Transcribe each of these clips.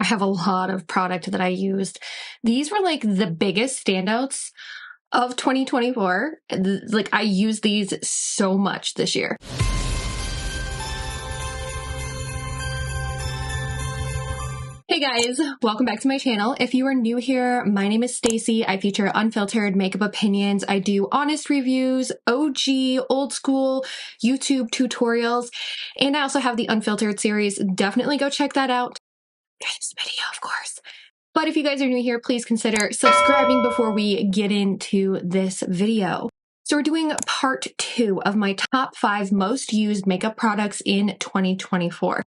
I have a lot of product that I used. These were like the biggest standouts of 2024. Like I used these so much this year. Hey guys, welcome back to my channel. If you are new here, my name is Staci. I feature unfiltered makeup opinions. I do honest reviews, OG, old school, YouTube tutorials, and I also have the unfiltered series. Definitely go check that out. This video, of course. But if you guys are new here, please consider subscribing before we get into this video. So we're doing part 2 of my top 5 most used makeup products in 2024.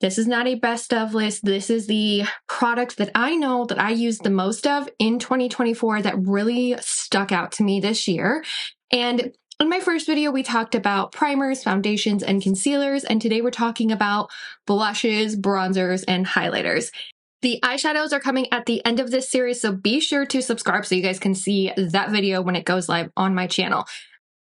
This is not a best of list. This is the products that I know that I used the most of in 2024 that really stuck out to me this year. And in my first video, we talked about primers, foundations, and concealers. And today we're talking about blushes, bronzers, and highlighters. The eyeshadows are coming at the end of this series, so be sure to subscribe so you guys can see that video when it goes live on my channel.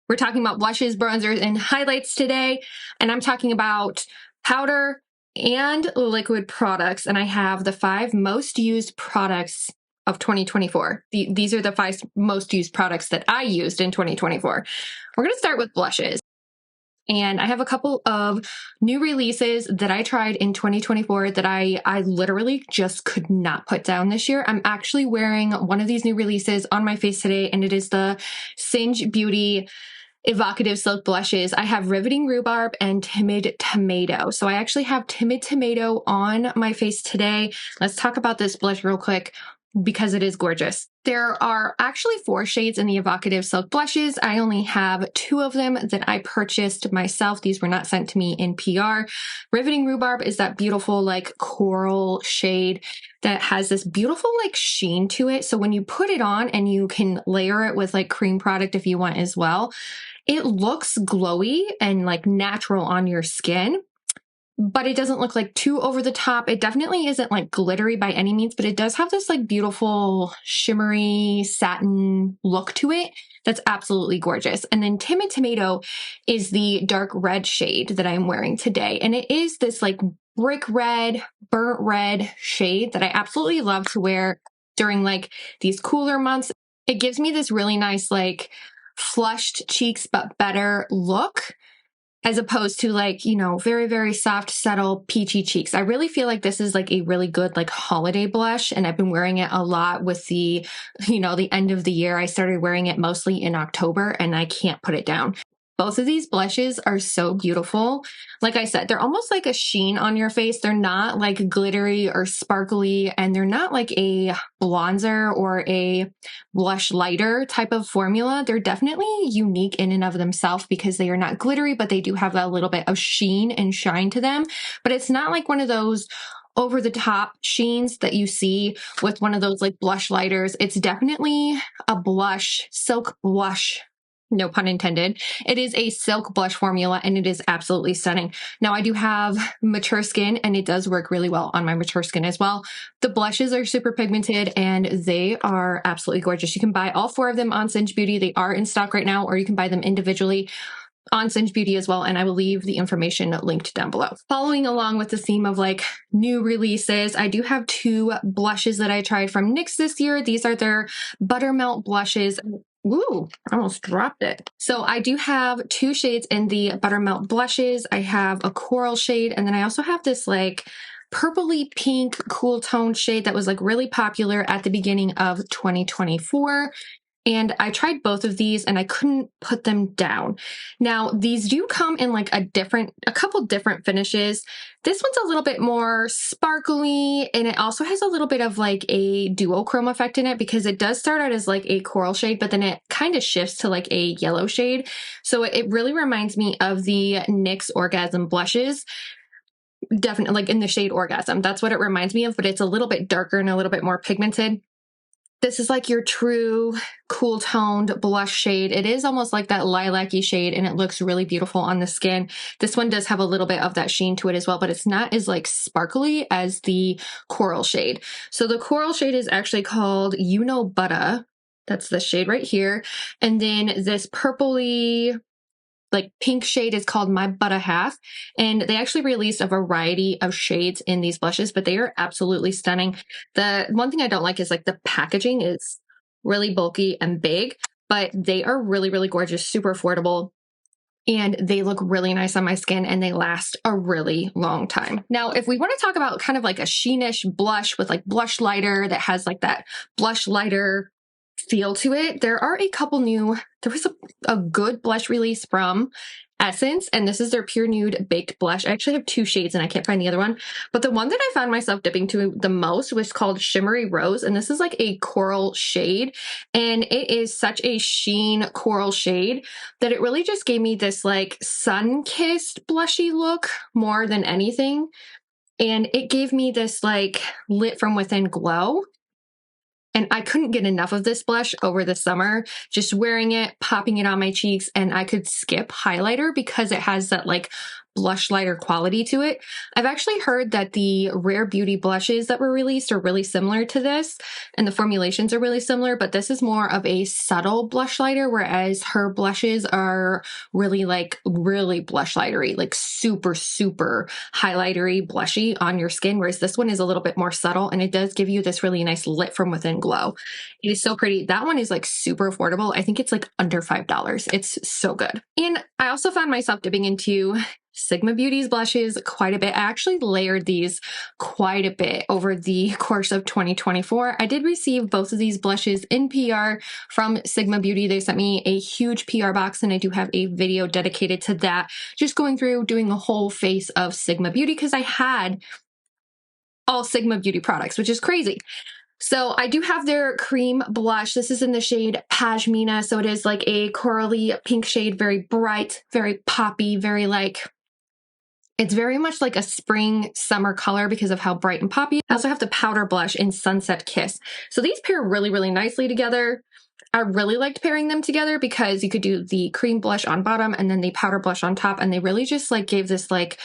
We're talking about blushes, bronzers, and highlights today. And I'm talking about powder and liquid products, and I have the 5 most used products of 2024. These are the 5 most used products that I used in 2024. We're going to start with blushes. And I have a couple of new releases that I tried in 2024 that I literally just could not put down this year. I'm actually wearing one of these new releases on my face today, and it is the Singe Beauty Evocative Silk Blushes. I have Riveting Rhubarb and Timid Tomato. So I actually have Timid Tomato on my face today. Let's talk about this blush real quick because it is gorgeous. There are actually 4 shades in the Evocative Silk Blushes. I only have 2 of them that I purchased myself. These were not sent to me in PR. Riveting Rhubarb is that beautiful like coral shade that has this beautiful like sheen to it. So when you put it on, and you can layer it with like cream product if you want as well, it looks glowy and like natural on your skin, but it doesn't look like too over the top. It definitely isn't like glittery by any means, but it does have this like beautiful shimmery satin look to it that's absolutely gorgeous. And then Timid Tomato is the dark red shade that I'm wearing today. And it is this like brick red, burnt red shade that I absolutely love to wear during like these cooler months. It gives me this really nice like flushed cheeks but better look, as opposed to like, you know, very, very soft, subtle, peachy cheeks. I really feel like this is like a really good like holiday blush, and I've been wearing it a lot with the, you know, the end of the year. I started wearing it mostly in October, and I can't put it down. Both of these blushes are so beautiful. Like I said, they're almost like a sheen on your face. They're not like glittery or sparkly, and they're not like a bronzer or a blush lighter type of formula. They're definitely unique in and of themselves because they are not glittery, but they do have a little bit of sheen and shine to them. But it's not like one of those over the top sheens that you see with one of those like blush lighters. It's definitely a blush, silk blush. No pun intended. It is a silk blush formula, and it is absolutely stunning. Now, I do have mature skin, and it does work really well on my mature skin as well. The blushes are super pigmented, and they are absolutely gorgeous. You can buy all 4 of them on Singe Beauty. They are in stock right now, or you can buy them individually on Singe Beauty as well, and I will leave the information linked down below. Following along with the theme of like new releases, I do have 2 blushes that I tried from NYX this year. These are their Buttermelt blushes. Ooh, I almost dropped it. So I do have 2 shades in the Buttermelt blushes. I have a coral shade, and then I also have this like purpley pink cool tone shade that was like really popular at the beginning of 2024. And I tried both of these, and I couldn't put them down. Now, these do come in like a couple different finishes. This one's a little bit more sparkly, and it also has a little bit of like a duochrome effect in it because it does start out as like a coral shade, but then it kind of shifts to like a yellow shade. So it really reminds me of the NYX Orgasm blushes. Definitely like in the shade Orgasm. That's what it reminds me of, but it's a little bit darker and a little bit more pigmented. This is like your true cool toned blush shade. It is almost like that lilac-y shade, and it looks really beautiful on the skin. This one does have a little bit of that sheen to it as well, but it's not as like sparkly as the coral shade. So the coral shade is actually called Butta'd. That's the shade right here. And then this purpley like pink shade is called My Butta'd, and they actually released a variety of shades in these blushes, but they are absolutely stunning. The one thing I don't like is like the packaging is really bulky and big, but they are really, really gorgeous, super affordable. And they look really nice on my skin and they last a really long time. Now, if we want to talk about kind of like a sheenish blush with like blush lighter that has like that blush lighter feel to it, there are a couple new, there was a good blush release from Essence, and this is their Pure Nude Baked Blush. I actually have two shades and I can't find the other one, but the one that I found myself dipping to the most was called Shimmery Rose, and this is like a coral shade, and it is such a sheen coral shade that it really just gave me this like sun-kissed blushy look more than anything, and it gave me this like lit from within glow. And I couldn't get enough of this blush over the summer, just wearing it, popping it on my cheeks, and I could skip highlighter because it has that like blush lighter quality to it. I've actually heard that the Rare Beauty blushes that were released are really similar to this, and the formulations are really similar, but this is more of a subtle blush lighter, whereas her blushes are really like really blush lightery, like super, super highlightery, blushy on your skin, whereas this one is a little bit more subtle, and it does give you this really nice lit from within glow. It is so pretty. That one is like super affordable. I think it's like under $5. It's so good. And I also found myself dipping into Sigma Beauty's blushes quite a bit. I actually layered these quite a bit over the course of 2024. I did receive both of these blushes in PR from Sigma Beauty. They sent me a huge PR box, and I do have a video dedicated to that, just going through doing a whole face of Sigma Beauty because I had all Sigma Beauty products, which is crazy. So I do have their cream blush. This is in the shade Pashmina. So it is like a corally pink shade, very bright, very poppy, very like, it's very much like a spring summer color because of how bright and poppy. I also have the powder blush in Sunset Kiss. So these pair really, really nicely together. I really liked pairing them together because you could do the cream blush on bottom and then the powder blush on top. And they really just like gave this like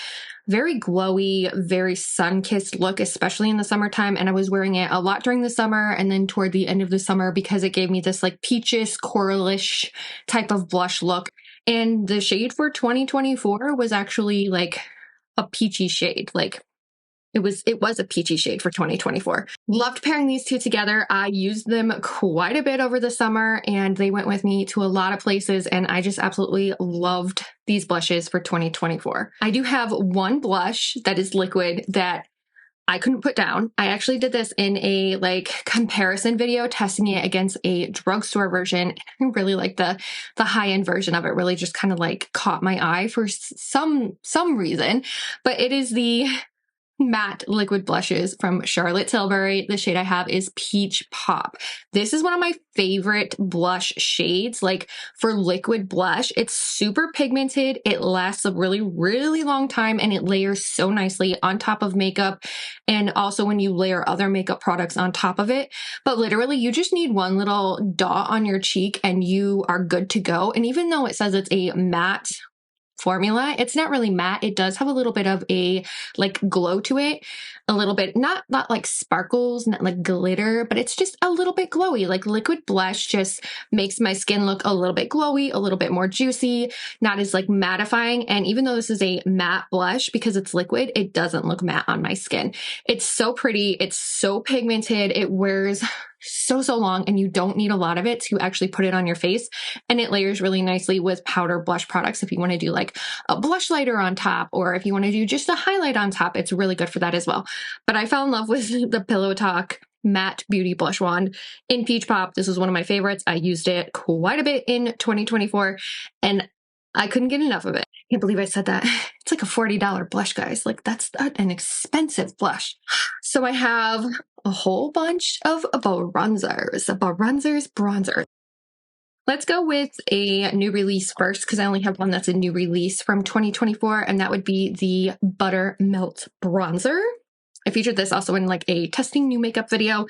very glowy, very sun-kissed look, especially in the summertime. And I was wearing it a lot during the summer and then toward the end of the summer because it gave me this like peaches, coralish type of blush look. And the shade for 2024 was actually like a peachy shade. Like it was a peachy shade for 2024. Loved pairing these two together. I used them quite a bit over the summer and they went with me to a lot of places, and I just absolutely loved these blushes for 2024. I do have one blush that is liquid that I couldn't put down. I actually did this in a like comparison video testing it against a drugstore version. I really like the high-end version of it. Really just kind of like caught my eye for some reason, but it is the matte liquid blushes from Charlotte Tilbury. The shade I have is Peach Pop. This is one of my favorite blush shades, like for liquid blush. It's super pigmented. It lasts a really, really long time, and it layers so nicely on top of makeup, and also when you layer other makeup products on top of it. But literally, you just need one little dot on your cheek and you are good to go. And even though it says it's a matte formula, it's not really matte. It does have a little bit of a like glow to it, a little bit, not like sparkles, not like glitter, but it's just a little bit glowy. Like liquid blush just makes my skin look a little bit glowy, a little bit more juicy, not as like mattifying. And even though this is a matte blush, because it's liquid, it doesn't look matte on my skin. It's so pretty. It's so pigmented. It wears so long, and you don't need a lot of it to actually put it on your face, and it layers really nicely with powder blush products. If you want to do like a blush lighter on top, or if you want to do just a highlight on top, it's really good for that as well. But I fell in love with the Pillow Talk Matte Beauty Blush Wand in Peach Pop. This was one of my favorites. I used it quite a bit in 2024 and I couldn't get enough of it. I can't believe I said that. It's like a $40 blush, guys. Like that's an expensive blush. So I have a whole bunch of bronzers. Let's go with a new release first, because I only have one that's a new release from 2024, and that would be the Buttermelt bronzer. I featured this also in like a testing new makeup video.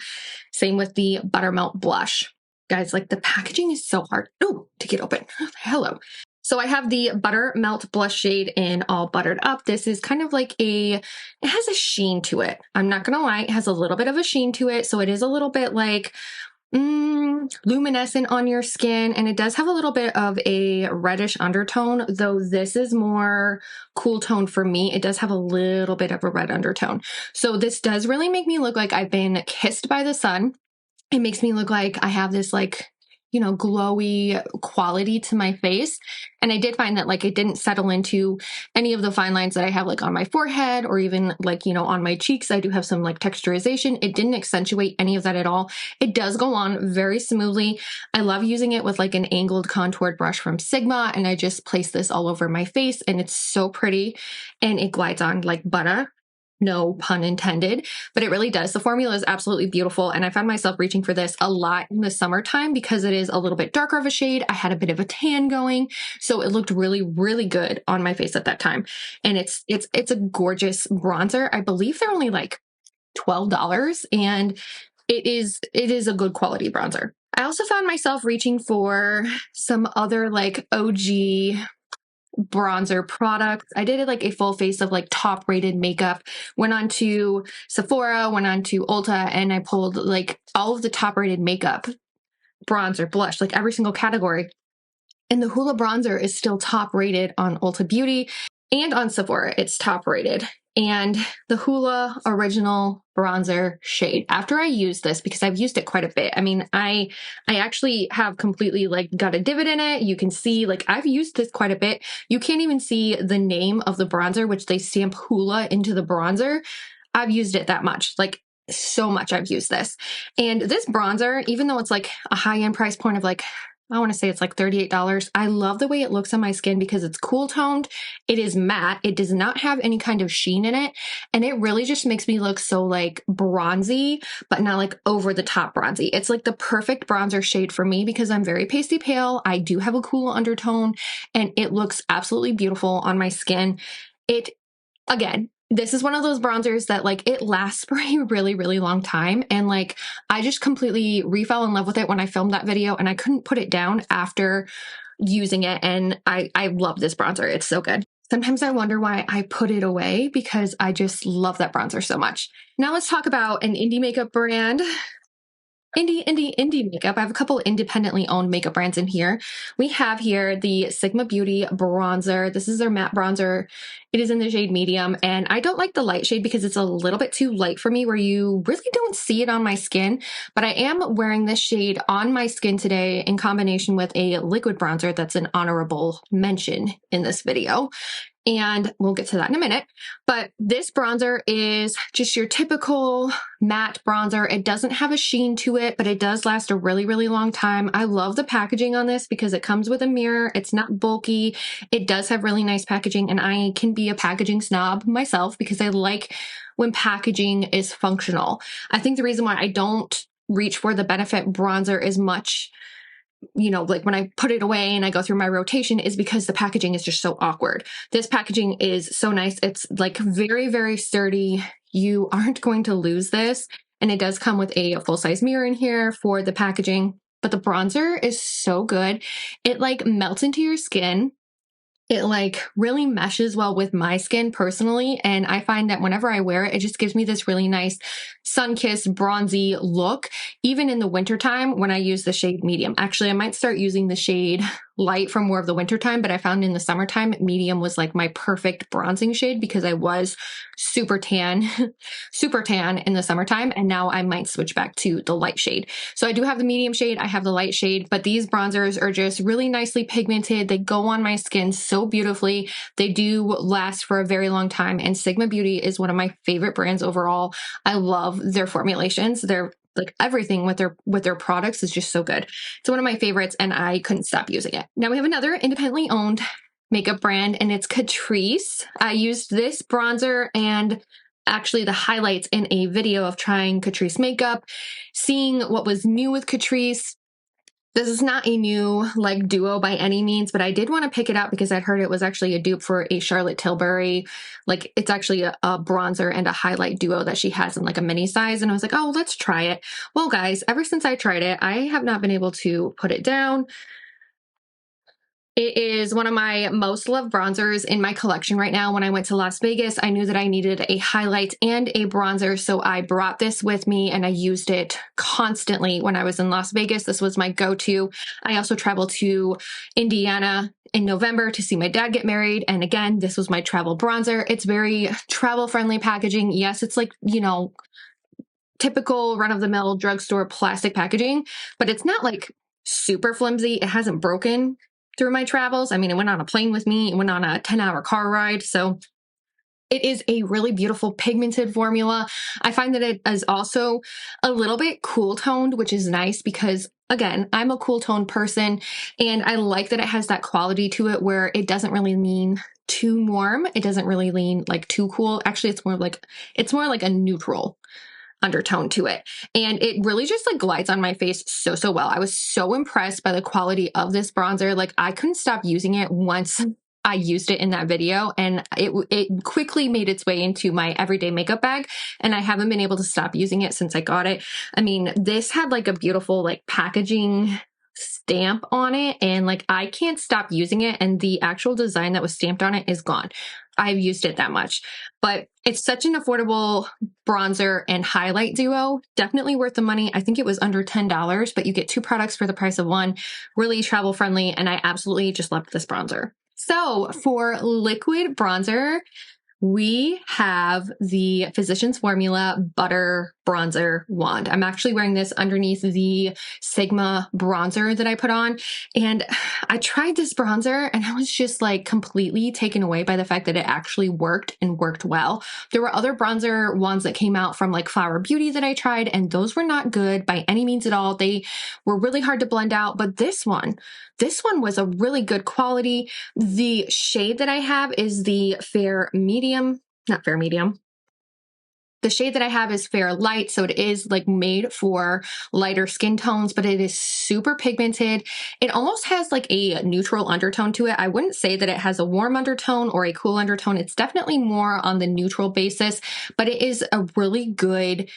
Same with the Buttermelt blush. Guys, like the packaging is so hard to get open. Hello. So I have the Buttermelt blush shade in All Buttered Up. This is kind of like it has a sheen to it. I'm not gonna lie, it has a little bit of a sheen to it. So it is a little bit like luminescent on your skin, and it does have a little bit of a reddish undertone, though this is more cool tone for me. It does have a little bit of a red undertone. So this does really make me look like I've been kissed by the sun. It makes me look like I have this like, you know, glowy quality to my face. And I did find that like it didn't settle into any of the fine lines that I have like on my forehead or even like, you know, on my cheeks. I do have some like texturization. It didn't accentuate any of that at all. It does go on very smoothly. I love using it with like an angled contoured brush from Sigma, and I just place this all over my face and it's so pretty and it glides on like butter. No pun intended, but it really does. The formula is absolutely beautiful. And I found myself reaching for this a lot in the summertime because it is a little bit darker of a shade. I had a bit of a tan going, so it looked really, really good on my face at that time. And it's a gorgeous bronzer. I believe they're only like $12, and it is a good quality bronzer. I also found myself reaching for some other like OG bronzer products. I did like a full face of like top rated makeup, went on to Sephora, went on to Ulta, and I pulled like all of the top rated makeup, bronzer, blush, like every single category. And the Hoola bronzer is still top rated on Ulta Beauty and on Sephora. It's top rated. And the Hoola original bronzer shade, after I used this, because I've used it quite a bit. I mean, I actually have completely like got a divot in it. You can see like I've used this quite a bit. You can't even see the name of the bronzer, which they stamp Hoola into the bronzer. I've used it that much, like so much I've used this. And this bronzer, even though it's like a high-end price point of like, I want to say it's like $38. I love the way it looks on my skin because it's cool toned. It is matte. It does not have any kind of sheen in it. And it really just makes me look so like bronzy, but not like over the top bronzy. It's like the perfect bronzer shade for me because I'm very pasty pale. I do have a cool undertone and it looks absolutely beautiful on my skin. Again, this is one of those bronzers that like it lasts for a really, really long time. And like, I just completely fell in love with it when I filmed that video and I couldn't put it down after using it. And I love this bronzer. It's so good. Sometimes I wonder why I put it away because I just love that bronzer so much. Now let's talk about an indie makeup brand. Indie makeup. I have a couple independently owned makeup brands in here. We have here the Sigma Beauty bronzer. This is their matte bronzer. It is in the shade medium, and I don't like the light shade because it's a little bit too light for me where you really don't see it on my skin, but I am wearing this shade on my skin today in combination with a liquid bronzer that's an honorable mention in this video. And we'll get to that in a minute. But this bronzer is just your typical matte bronzer. It doesn't have a sheen to it, but it does last a really, really long time. I love the packaging on this because it comes with a mirror. It's not bulky. It does have really nice packaging, and I can be a packaging snob myself because I like when packaging is functional. I think the reason why I don't reach for the Benefit bronzer as much, you know, like when I put it away and I go through my rotation, is because the packaging is just so awkward. This packaging is so nice. It's like very, very sturdy. You aren't going to lose this. And it does come with a full-size mirror in here for the packaging. But the bronzer is so good. It like melts into your skin. It like really meshes well with my skin personally. And I find that whenever I wear it, it just gives me this really nice sun-kissed bronzy look, even in the wintertime when I use the shade medium. Actually, I might start using the shade light for more of the wintertime, but I found in the summertime, medium was like my perfect bronzing shade because I was super tan, super tan in the summertime. And now I might switch back to the light shade. So I do have the medium shade. I have the light shade, but these bronzers are just really nicely pigmented. They go on my skin so beautifully. They do last for a very long time. And Sigma Beauty is one of my favorite brands overall. I love their formulations. They're like everything with their products is just so good. It's one of my favorites and I couldn't stop using it. Now we have another independently owned makeup brand and it's Catrice. I used this bronzer and actually the highlights in a video of trying Catrice makeup, seeing what was new with Catrice. This is not a new like duo by any means, but I did want to pick it up because I'd heard it was actually a dupe for a Charlotte Tilbury. Like it's actually a bronzer and a highlight duo that she has in like a mini size. And I was like, oh, let's try it. Well, guys, ever since I tried it, I have not been able to put it down. It is one of my most loved bronzers in my collection right now. When I went to Las Vegas, I knew that I needed a highlight and a bronzer, so I brought this with me and I used it constantly when I was in Las Vegas. This was my go-to. I also traveled to Indiana in November to see my dad get married, and again, this was my travel bronzer. It's very travel-friendly packaging. Yes, it's like, you know, typical run-of-the-mill drugstore plastic packaging, but it's not like super flimsy. It hasn't broken through my travels. I mean, it went on a plane with me. It went on a 10-hour car ride. So it is a really beautiful pigmented formula. I find that it is also a little bit cool toned, which is nice because, again, I'm a cool toned person, and I like that it has that quality to it where it doesn't really lean too warm. It doesn't really lean like too cool. Actually, it's more like a neutral undertone to it. And it really just like glides on my face so well. I was so impressed by the quality of this bronzer. Like, I couldn't stop using it once I used it in that video, and it quickly made its way into my everyday makeup bag, and I haven't been able to stop using it since I got it. I mean, this had like a beautiful like packaging stamp on it, and like I can't stop using it, and the actual design that was stamped on it is gone. I've used it that much, but it's such an affordable bronzer and highlight duo. Definitely worth the money. I think it was under $10, but you get 2 products for the price of 1. Really travel friendly, and I absolutely just loved this bronzer. So for liquid bronzer, we have the Physicians Formula Butter Bronzer Wand. I'm actually wearing this underneath the Sigma bronzer that I put on. And I tried this bronzer and I was just like completely taken away by the fact that it actually worked and worked well. There were other bronzer wands that came out from like Flower Beauty that I tried, and those were not good by any means at all. They were really hard to blend out, but this one was a really good quality. The shade that I have is the fair medium, not fair medium. The shade that I have is fair light, so it is like made for lighter skin tones, but it is super pigmented. It almost has like a neutral undertone to it. I wouldn't say that it has a warm undertone or a cool undertone. It's definitely more on the neutral basis, but it is a really good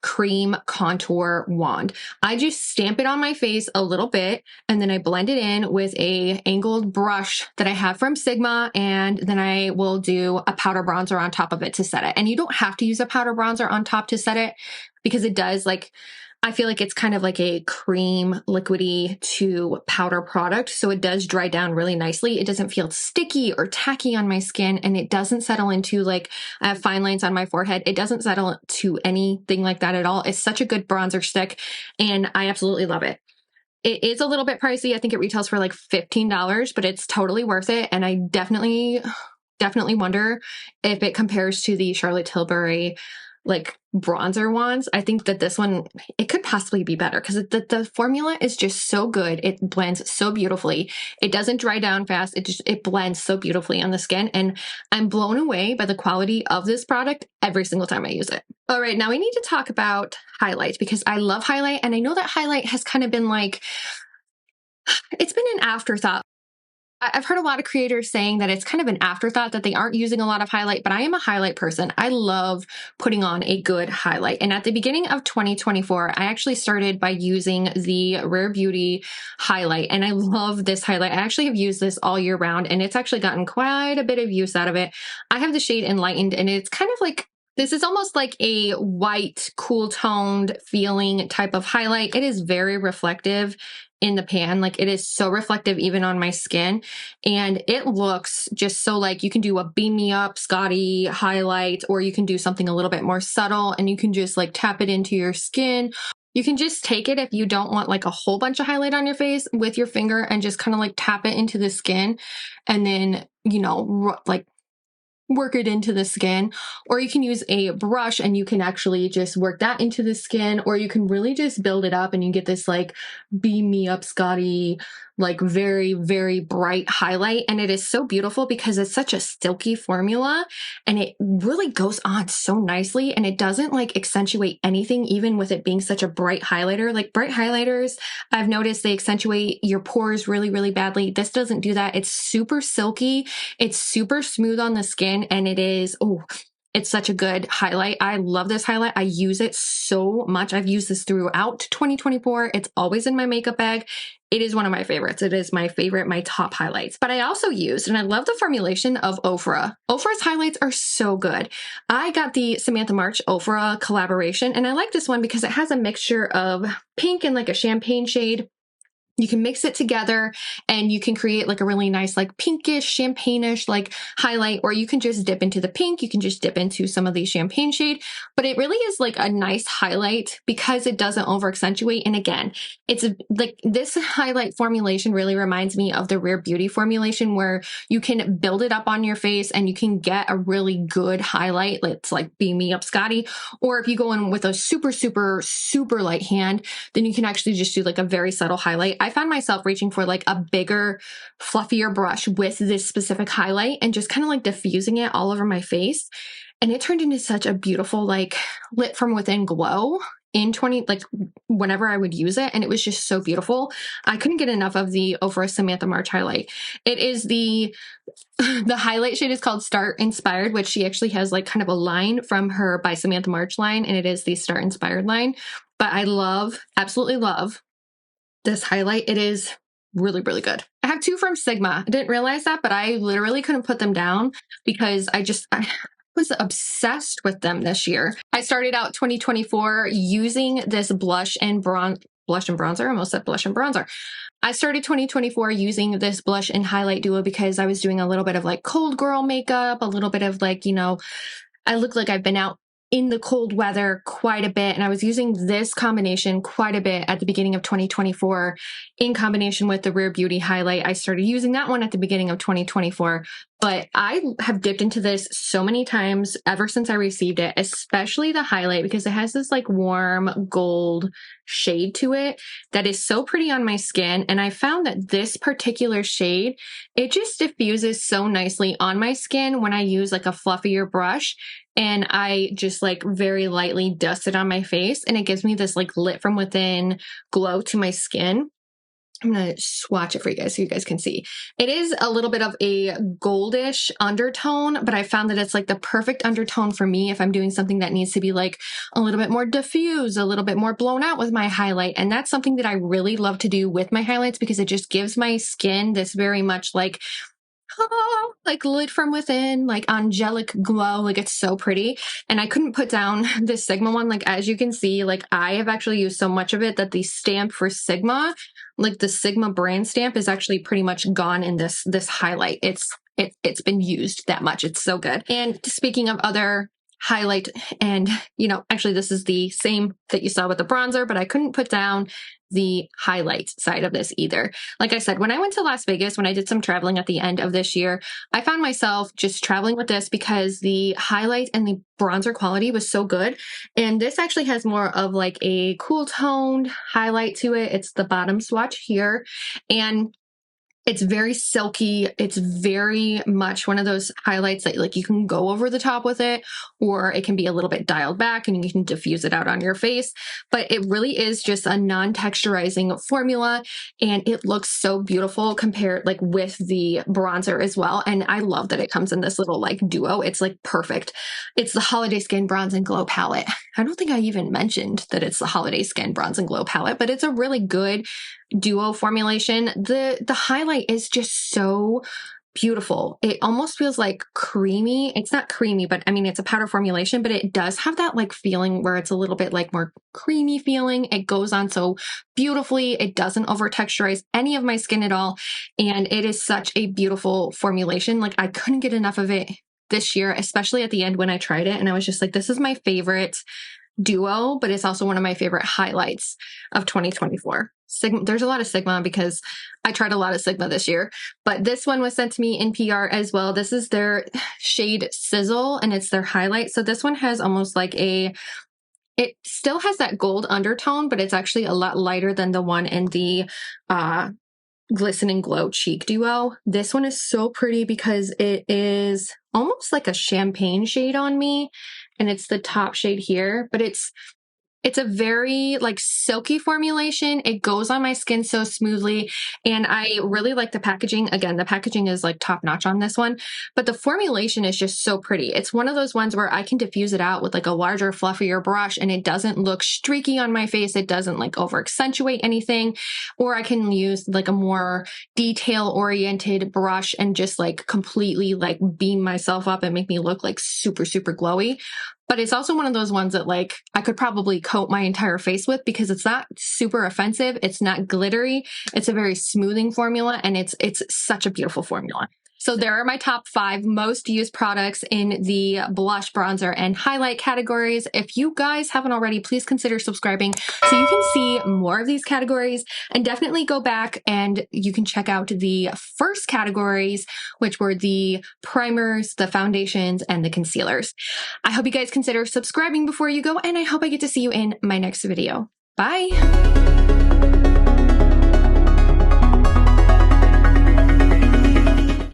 cream contour wand. I just stamp it on my face a little bit, and then I blend it in with a angled brush that I have from Sigma, and then I will do a powder bronzer on top of it to set it. And you don't have to use a powder bronzer on top to set it, because it does like, I feel like it's kind of like a cream liquidy to powder product. So it does dry down really nicely. It doesn't feel sticky or tacky on my skin, and it doesn't settle into like, I have fine lines on my forehead. It doesn't settle to anything like that at all. It's such a good bronzer stick, and I absolutely love it. It is a little bit pricey. I think it retails for like $15, but it's totally worth it. And I definitely wonder if it compares to the Charlotte Tilbury like bronzer wands. I think that this one, it could possibly be better because the formula is just so good. It blends so beautifully. It doesn't dry down fast. It blends so beautifully on the skin, and I'm blown away by the quality of this product every single time I use it. All right, now we need to talk about highlight, because I love highlight, and I know that highlight has kind of been like, it's been an afterthought. I've heard a lot of creators saying that it's kind of an afterthought, that they aren't using a lot of highlight, but I am a highlight person. I love putting on a good highlight. And at the beginning of 2024, I actually started by using the Rare Beauty highlight, and I love this highlight. I actually have used this all year round, and it's actually gotten quite a bit of use out of it. I have the shade Enlightened, and it's kind of like, this is almost like a white, cool toned feeling type of highlight. It is very reflective in the pan. Like, it is so reflective even on my skin, and it looks just so like you can do a beam me up Scotty highlight, or you can do something a little bit more subtle and you can just like tap it into your skin. You can just take it, if you don't want like a whole bunch of highlight on your face, with your finger and just kind of like tap it into the skin, and then, you know, like work it into the skin. Or you can use a brush and you can actually just work that into the skin, or you can really just build it up and you get this like beam me up Scotty, like very, very bright highlight. And it is so beautiful because it's such a silky formula, and it really goes on so nicely, and it doesn't like accentuate anything, even with it being such a bright highlighter. Like, bright highlighters, I've noticed they accentuate your pores really, really badly. This doesn't do that. It's super silky. It's super smooth on the skin, and it is, oh, It's such a good highlight. I love this highlight. I use it so much. I've used this throughout 2024. It's always in my makeup bag. It is one of my favorites. It is my favorite, my top highlights. But I also used, and I love the formulation of Ofra. Ofra's highlights are so good. I got the Samantha March Ofra collaboration, and I like this one because it has a mixture of pink and like a champagne shade. You can mix it together and you can create like a really nice, like pinkish, champagne-ish like highlight, or you can just dip into the pink. You can just dip into some of the champagne shade, but it really is like a nice highlight because it doesn't over accentuate. And again, it's like this highlight formulation really reminds me of the Rare Beauty formulation where you can build it up on your face and you can get a really good highlight. Let's like beam me up, Scotty. Or if you go in with a super, super, super light hand, then you can actually just do like a very subtle highlight. I found myself reaching for like a bigger, fluffier brush with this specific highlight and just kind of like diffusing it all over my face. And it turned into such a beautiful, like lit from within glow in like whenever I would use it. And it was just so beautiful. I couldn't get enough of the Ofra Samantha March highlight. It is the highlight shade is called Start Inspired, which she actually has like kind of a line from her By Samantha March line. And it is the Start Inspired line. But I love, absolutely love this highlight. It is really, really good. I have two from Sigma. I didn't realize that, but I literally couldn't put them down because I was obsessed with them this year. I started out 2024 using this blush and bronzer. I almost said blush and bronzer. I started 2024 using this blush and highlight duo because I was doing a little bit of like cold girl makeup, a little bit of like, you know, I look like I've been out in the cold weather quite a bit. And I was using this combination quite a bit at the beginning of 2024 in combination with the Rare Beauty highlight. I started using that one at the beginning of 2024, but I have dipped into this so many times ever since I received it, especially the highlight because it has this like warm gold shade to it that is so pretty on my skin. And I found that this particular shade, it just diffuses so nicely on my skin when I use like a fluffier brush. And I just like very lightly dust it on my face and it gives me this like lit from within glow to my skin. I'm going to swatch it for you guys so you guys can see. It is a little bit of a goldish undertone, but I found that it's like the perfect undertone for me if I'm doing something that needs to be like a little bit more diffuse, a little bit more blown out with my highlight. And that's something that I really love to do with my highlights because it just gives my skin this very much like lit from within, like angelic glow. Like it's so pretty. And I couldn't put down this Sigma one. Like, as you can see, like I have actually used so much of it that the stamp for Sigma, like the Sigma brand stamp is actually pretty much gone in this highlight. It's been used that much. It's so good. And speaking of other highlight, and you know, actually this is the same that you saw with the bronzer, but I couldn't put down the highlight side of this either. Like I said, when I went to Las Vegas, when I did some traveling at the end of this year, I found myself just traveling with this because the highlight and the bronzer quality was so good. And this actually has more of like a cool toned highlight to it. It's the bottom swatch here. And it's very silky. It's very much one of those highlights that like you can go over the top with it, or it can be a little bit dialed back and you can diffuse it out on your face. But it really is just a non-texturizing formula and it looks so beautiful compared like with the bronzer as well. And I love that it comes in this little like duo. It's like perfect. It's the Holiday Skin Bronze and Glow palette. I don't think I even mentioned that it's the Holiday Skin Bronze and Glow palette, but it's a really good duo formulation. The highlight is just so beautiful. It almost feels like creamy. It's not creamy, but I mean, it's a powder formulation, but it does have that like feeling where it's a little bit like more creamy feeling. It goes on so beautifully. It doesn't over texturize any of my skin at all. And it is such a beautiful formulation. Like I couldn't get enough of it this year, especially at the end when I tried it. And I was just like, this is my favorite duo, but it's also one of my favorite highlights of 2024. Sigma, there's a lot of Sigma because I tried a lot of Sigma this year, but this one was sent to me in PR as well. This is their shade Sizzle and it's their highlight. So this one has almost like it still has that gold undertone, but it's actually a lot lighter than the one in the Glisten and Glow Cheek Duo. This one is so pretty because it is almost like a champagne shade on me, and it's the top shade here, but it's It's a very like silky formulation. It goes on my skin so smoothly, and I really like the packaging. Again, the packaging is like top notch on this one, but the formulation is just so pretty. It's one of those ones where I can diffuse it out with like a larger, fluffier brush, and it doesn't look streaky on my face. It doesn't like over accentuate anything, or I can use like a more detail oriented brush and just like completely like beam myself up and make me look like super, super glowy. But it's also one of those ones that like I could probably coat my entire face with because it's not super offensive. It's not glittery. It's a very smoothing formula, and it's such a beautiful formula. So there are my top 5 most used products in the blush, bronzer, and highlight categories. If you guys haven't already, please consider subscribing so you can see more of these categories, and definitely go back and you can check out the first categories, which were the primers, the foundations, and the concealers. I hope you guys consider subscribing before you go, and I hope I get to see you in my next video. Bye!